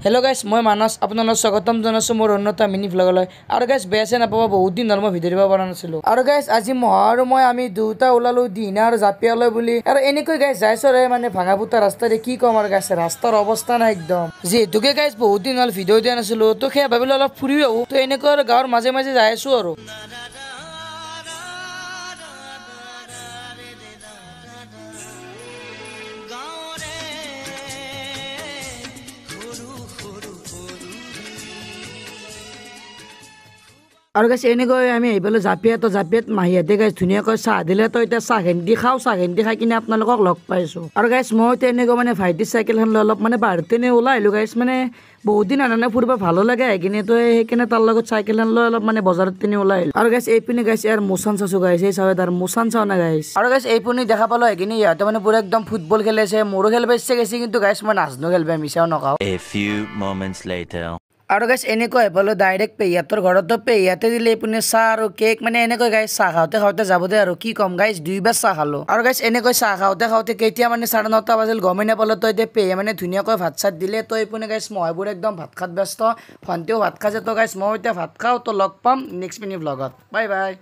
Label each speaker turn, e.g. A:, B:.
A: Hello guys मैं मानस आपनलोक स्वागतम जनाइছো मोर अन्यथा मिनी व्लगলৈ আৰু গাইস বেয়াছে নাপাবা বহুত দিন ধৰ্ম ভিডিঅ' দিব পৰা নাছিলো আৰু গাইস আজি আৰু মই আমি দুটা ওলালো দিনা আৰু জাপিয়ালৈ বুলি আৰু এনেকৈ গাইস যাইছৰে মানে ভাঙাপুতা ৰাস্তাৰে কি কম আৰু গাইস ৰাস্তাৰ অৱস্থা নাই একদম যেহেতুকে গাইস বহুত দিন হল ভিডিঅ' দিয়া নাছিলো তো খে ভাবিলো অলপ ফুৰি আহো তো এনেকৈ আৰু গাঁৱৰ মাজে মাজে যাই আছো আৰু আৰু গাইছ এনেকৈ আমি আহিবলৈ জাপিয়াত মাহীহঁতে গাইছ ধুনীয়াকৈ চাহ দিলে তো এতিয়া চাহ খেন্দি খাওঁ চাহ খেন্দি খাই কিনে আপোনালোকক লগ পাইছোঁ আৰু গাইছ মই তেনেকৈ মানে ভাইটিৰ চাইকেলখন লৈ অলপ মানে বাহিৰতে ওলাই আহিলোঁ গাইছ মানে বহুত দিন আনা ফুৰিব ভালো লাগে আহি কিনে তো সেইকাৰণে তাৰ লগত চাইকেলখন লৈ অলপ মানে বজাৰত ওলাই আহিলোঁ আৰু গাইছ এইপিনে গাইছ ইয়াৰ মোচান চাইছোঁ গাইছ এই চাওঁ তাৰ মোচান চাওঁ না গাইছ আৰু গাইছ এইপিনে দেখা পালোঁ আহি কিনে ইহঁতে মানে পুৰা একদম ফুটবল খেলি আছে মোৰো খেলিব ইচ্ছা গৈছে কিন্তু গাইছ মই নাজানো খেলিব মিছাও নকওঁ আৰু গাইছ এনেকৈ আহিবলৈ ডাইৰেক্ট পেহীহঁতৰ ঘৰতো পেহীহঁতে দিলে এইপিনে চাহ আৰু কেক মানে এনেকৈ গাইছ চাহ খাওঁতে যাব দে আৰু কি ক'ম গাইছ 2 বাৰ চাহ খালোঁ আৰু গাইছ এনেকৈ চাহ খাওঁতে কেতিয়া মানে 9:30 বাজিল গমেই নাপালোঁ তো এতিয়া পেহীয়ে মানে ধুনীয়াকৈ ভাত চাত দিলে তো এইপিনে গাইছ মইবোৰ একদম ভাত খাত ব্যস্ত ভণ্টিও ভাত খাইছে তো গাইছ মই এতিয়া ভাত খাওঁ তো লগ পাম নেক্সট মিনি ব্লগত বাই বাই।